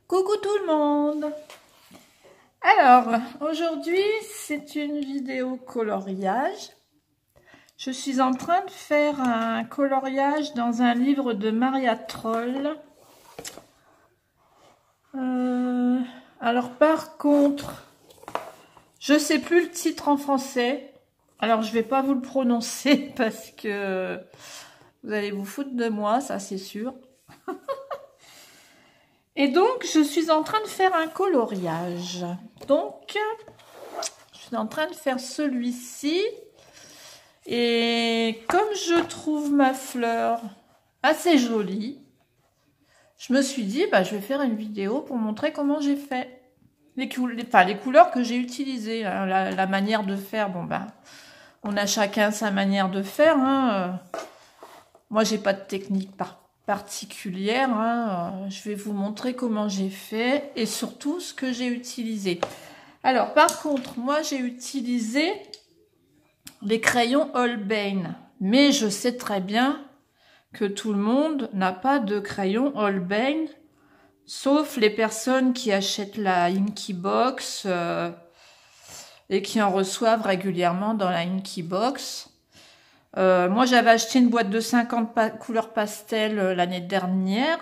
Coucou tout le monde! Alors, aujourd'hui, c'est une vidéo coloriage. Je suis en train de faire un coloriage dans un livre de Maria Troll. Alors, par contre, je sais plus le titre en français. Alors, je vais pas vous le prononcer parce que vous allez vous foutre de moi, ça c'est sûr. Et donc, je suis en train de faire un coloriage. Donc, je suis en train de faire celui-ci. Et comme je trouve ma fleur assez jolie, je me suis dit, je vais faire une vidéo pour montrer comment j'ai fait. Les couleurs que j'ai utilisées. Hein, la manière de faire, on a chacun sa manière de faire. Hein. Moi, j'ai pas de technique particulière. Hein. Je vais vous montrer comment j'ai fait et surtout ce que j'ai utilisé. Alors, par contre, moi, j'ai utilisé les crayons Holbein. Mais je sais très bien que tout le monde n'a pas de crayon Holbein, sauf les personnes qui achètent la Inky Box et qui en reçoivent régulièrement dans la Inky Box. Moi, j'avais acheté une boîte de 50 couleurs pastel l'année dernière.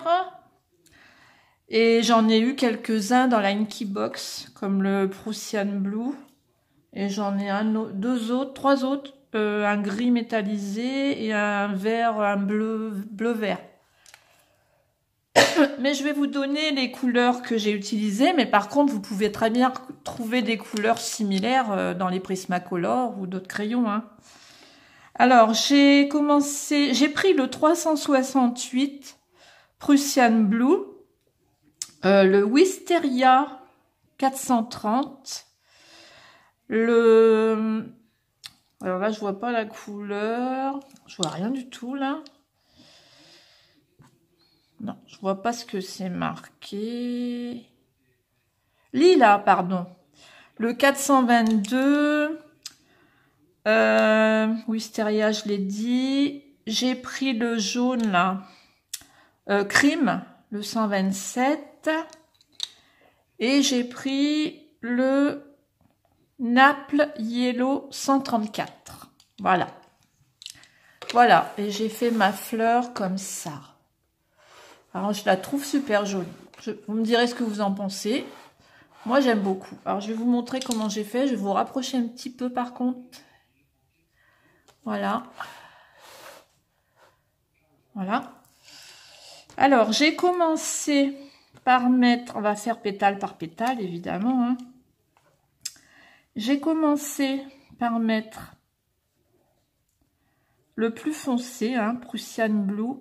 Et j'en ai eu quelques-uns dans la Inky Box, comme le Prussian Blue. Et j'en ai trois autres. Un gris métallisé et un vert, un bleu-vert. Mais je vais vous donner les couleurs que j'ai utilisées. Mais par contre, vous pouvez très bien trouver des couleurs similaires dans les Prismacolor ou d'autres crayons. Hein. Alors, j'ai pris le 368 Prussian Blue, le Wisteria 430, alors là, je vois pas la couleur, je vois rien du tout là. Non, je vois pas ce que c'est marqué. Lila, pardon. Le 422. Wisteria, je l'ai dit. J'ai pris le jaune là. Crime, le 127. Et j'ai pris le Naples Yellow 134. Voilà. Voilà. Et j'ai fait ma fleur comme ça. Alors, je la trouve super jolie. Vous me direz ce que vous en pensez. Moi, j'aime beaucoup. Alors, je vais vous montrer comment j'ai fait. Je vais vous rapprocher un petit peu par contre. Voilà. Voilà. Alors, j'ai commencé par mettre... On va faire pétale par pétale, évidemment. Hein. J'ai commencé par mettre le plus foncé, hein, Prussian Blue,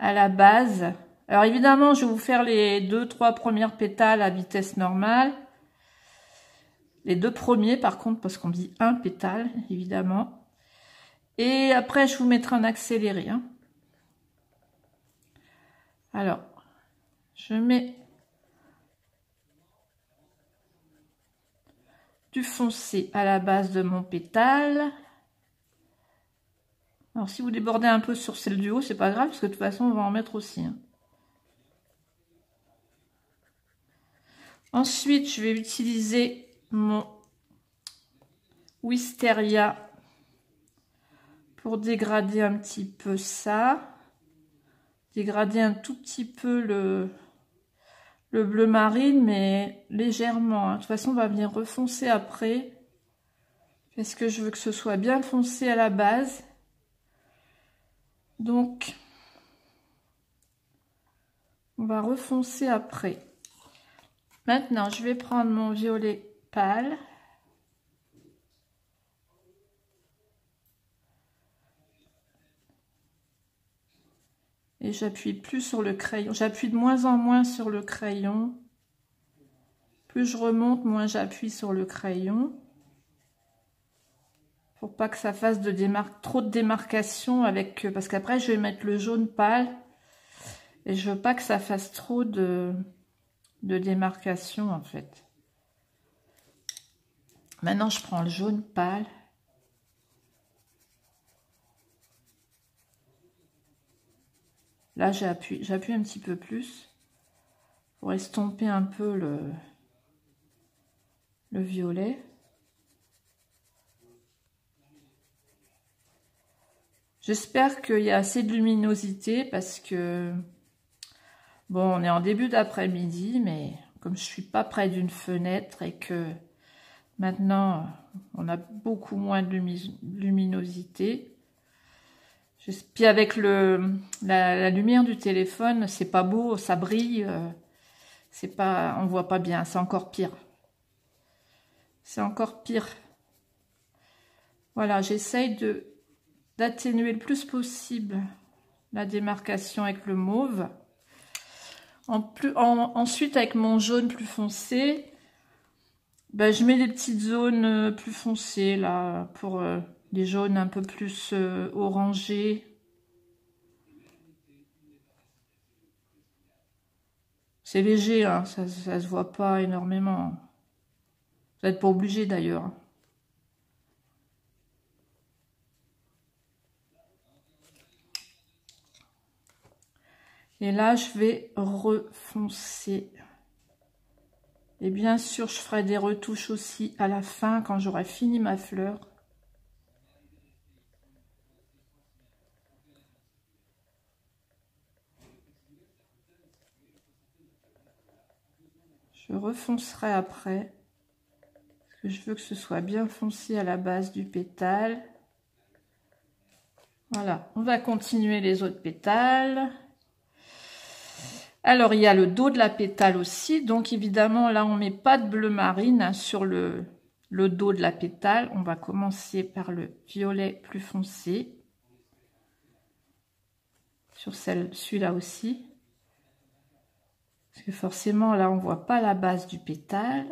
à la base. Alors, évidemment, je vais vous faire les 2-3 premières pétales à vitesse normale. Les 2 premiers, par contre, parce qu'on dit un pétale, évidemment. Et après, je vous mettrai en accéléré. Hein. Alors, je mets du foncé à la base de mon pétale. Alors, si vous débordez un peu sur celle du haut, c'est pas grave, parce que de toute façon, on va en mettre aussi. Hein. Ensuite, je vais utiliser mon Wisteria pour dégrader un petit peu ça. Dégrader un tout petit peu le bleu marine, mais légèrement. Hein. De toute façon, on va venir refoncer après. Parce que je veux que ce soit bien foncé à la base. Donc, on va refoncer après. Maintenant, je vais prendre mon violet pâle. Et j'appuie plus sur le crayon. J'appuie de moins en moins sur le crayon. Plus je remonte, moins j'appuie sur le crayon. Pour pas que ça fasse trop de démarcation avec... Parce qu'après, je vais mettre le jaune pâle. Et je veux pas que ça fasse trop de démarcation, en fait. Maintenant, je prends le jaune pâle. Là, j'appuie un petit peu plus. pour estomper un peu le violet. J'espère qu'il y a assez de luminosité parce que, bon, on est en début d'après-midi, mais comme je suis pas près d'une fenêtre et que maintenant on a beaucoup moins de luminosité, puis avec la lumière du téléphone, c'est pas beau, ça brille, c'est pas, on voit pas bien, c'est encore pire. C'est encore pire. Voilà, j'essaye d'atténuer le plus possible la démarcation avec le mauve. Ensuite, avec mon jaune plus foncé, ben, je mets des petites zones plus foncées là, pour des jaunes un peu plus orangés. C'est léger, hein, ça se voit pas énormément. Vous n'êtes pas obligé d'ailleurs. Et là, je vais refoncer. Et bien sûr, je ferai des retouches aussi à la fin, quand j'aurai fini ma fleur. Je refoncerai après. Parce que je veux que ce soit bien foncé à la base du pétale. Voilà, on va continuer les autres pétales. Alors, il y a le dos de la pétale aussi. Donc, évidemment, là, on ne met pas de bleu marine sur le dos de la pétale. On va commencer par le violet plus foncé. Sur celui-là aussi. Parce que forcément, là, on ne voit pas la base du pétale.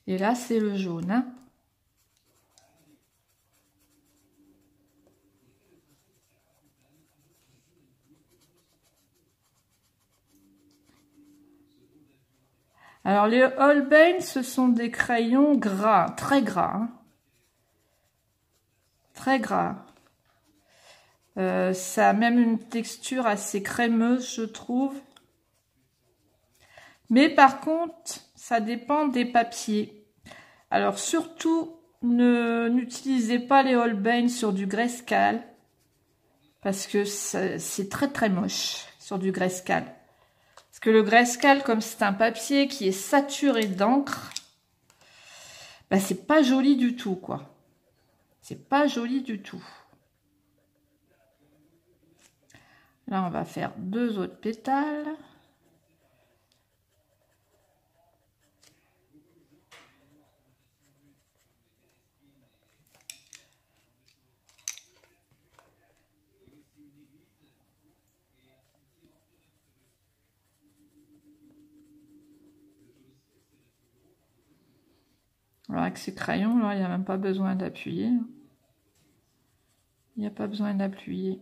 Et là, c'est le jaune. Hein. Alors, les Holbein, ce sont des crayons gras, très gras. Hein. Très gras. Ça a même une texture assez crémeuse, je trouve. Mais par contre, ça dépend des papiers. Alors, surtout, n'utilisez pas les Holbein sur du Grayscale. Parce que c'est très très moche sur du Grayscale. Parce que le Grayscale, comme c'est un papier qui est saturé d'encre, ben c'est pas joli du tout, quoi. C'est pas joli du tout. Là, on va faire deux autres pétales. Alors, avec ces crayons, là, il n'y a même pas besoin d'appuyer. Il n'y a pas besoin d'appuyer.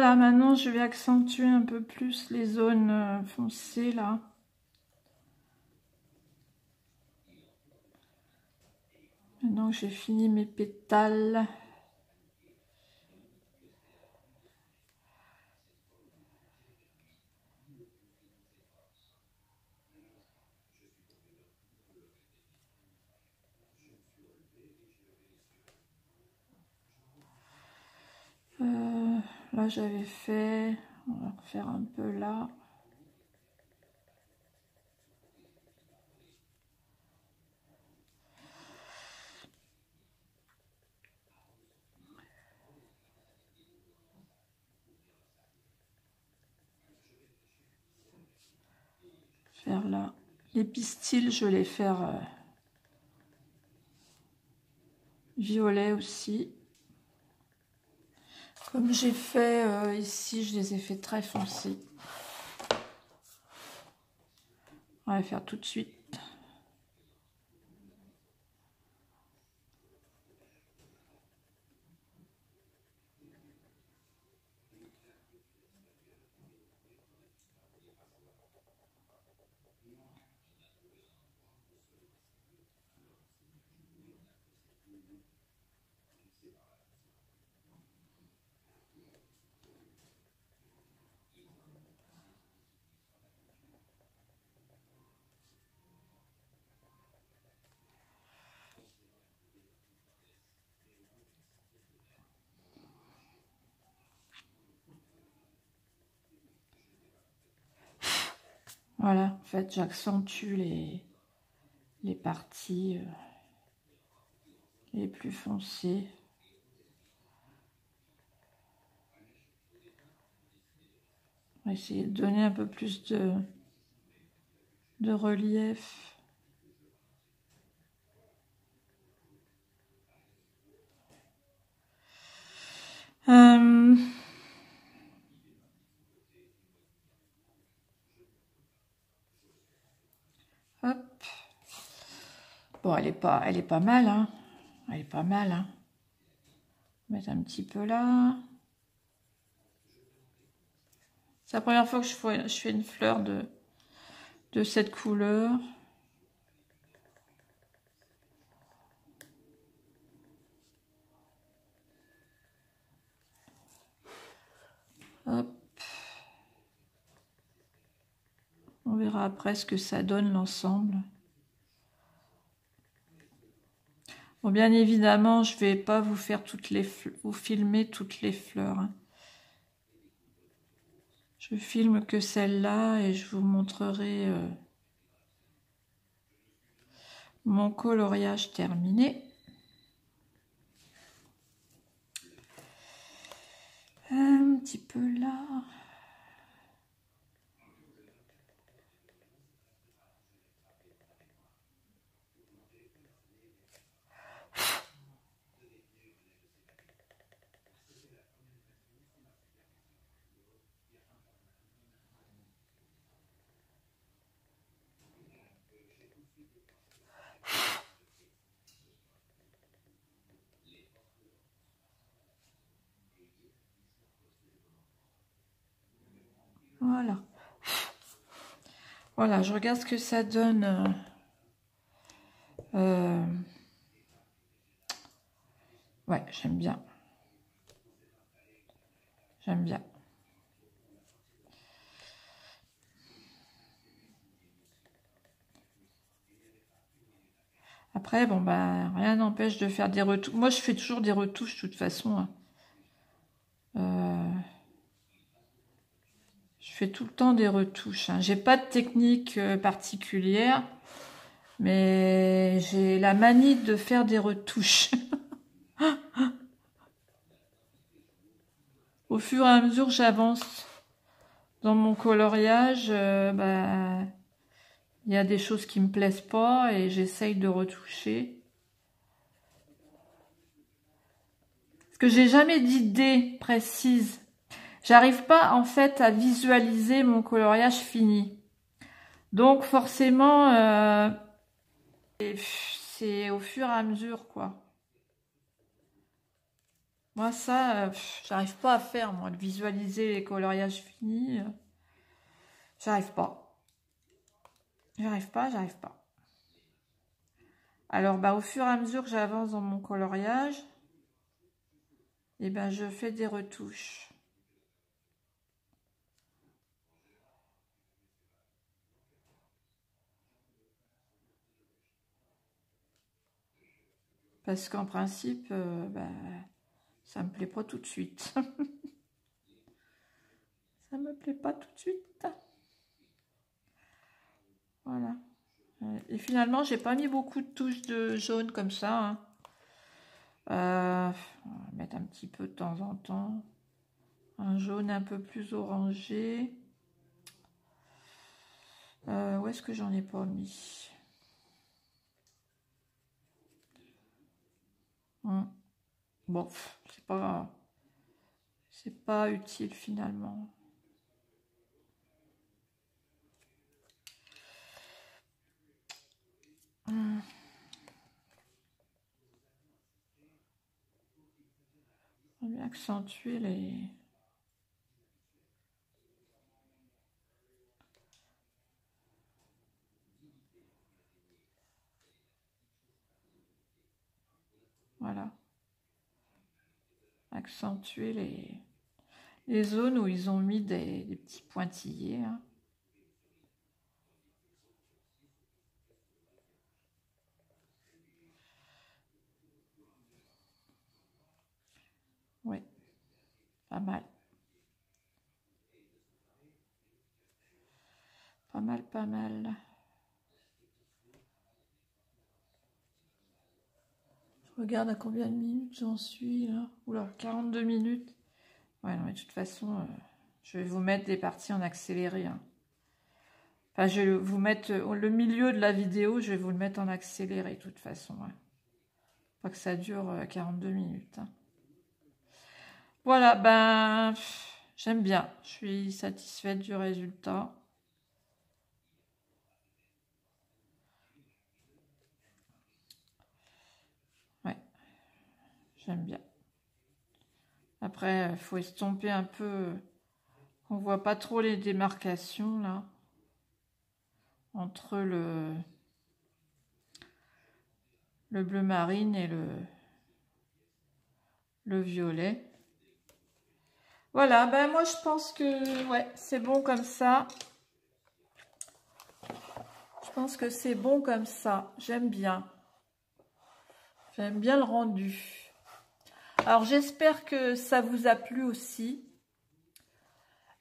Voilà, maintenant je vais accentuer un peu plus les zones foncées là. Maintenant que j'ai fini mes pétales. Là j'avais fait, on va refaire un peu là. Faire là. Les pistils, je vais les faire violet aussi. Comme j'ai fait ici, je les ai fait très foncés. On va les faire tout de suite. Voilà, en fait, j'accentue les parties les plus foncées. On va essayer de donner un peu plus de relief. Hop. Bon, elle est pas mal, hein. Elle est pas mal, hein. On va mettre un petit peu là. C'est la première fois que je fais une fleur de cette couleur. Hop. On verra après ce que ça donne l'ensemble. Bon, bien évidemment, je vais pas vous faire vous filmer toutes les fleurs, hein. Je filme que celle-là et je vous montrerai mon coloriage terminé. Un petit peu là. Voilà. Voilà, je regarde ce que ça donne. Ouais, j'aime bien. J'aime bien. Après, bon, bah, rien n'empêche de faire des retouches. Moi, je fais toujours des retouches, de toute façon, hein. Je fais tout le temps des retouches, hein. J'ai pas de technique particulière, mais j'ai la manie de faire des retouches. Au fur et à mesure que j'avance dans mon coloriage, bah, il y a des choses qui me plaisent pas et j'essaye de retoucher. Parce que j'ai jamais d'idée précise. J'arrive pas en fait à visualiser mon coloriage fini. Donc forcément, c'est au fur et à mesure, quoi. Moi, ça, j'arrive pas à faire, moi, de visualiser les coloriages finis. J'arrive pas. J'arrive pas. Alors, bah, au fur et à mesure que j'avance dans mon coloriage, et ben, je fais des retouches. Parce qu'en principe, bah, ça me plaît pas tout de suite. Ça me plaît pas tout de suite. Voilà. Et finalement, j'ai pas mis beaucoup de touches de jaune comme ça. Hein. On va mettre un petit peu de temps en temps. Un jaune un peu plus orangé. Où est-ce que j'en ai pas mis? Bon, c'est pas utile finalement. On va bien accentuer les... Voilà. Accentuer les zones où ils ont mis des petits pointillés. Hein. Oui, pas mal. Pas mal. Je regarde à combien de minutes j'en suis là. Oula, 42 minutes. Ouais, non, mais de toute façon, je vais vous mettre des parties en accéléré. Hein. Enfin, je vais vous mettre le milieu de la vidéo, je vais vous le mettre en accéléré de toute façon. Ouais. Pas que ça dure 42 minutes. Hein. Voilà, ben, j'aime bien. Je suis satisfaite du résultat. Ouais, j'aime bien. Après, il faut estomper un peu. On voit pas trop les démarcations là. Entre le bleu marine et le violet. Voilà, ben moi je pense que ouais, c'est bon comme ça. Je pense que c'est bon comme ça. J'aime bien. J'aime bien le rendu. Alors j'espère que ça vous a plu aussi.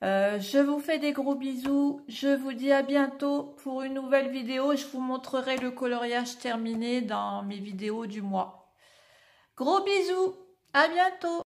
Je vous fais des gros bisous. Je vous dis à bientôt pour une nouvelle vidéo. Je vous montrerai le coloriage terminé dans mes vidéos du mois. Gros bisous. À bientôt.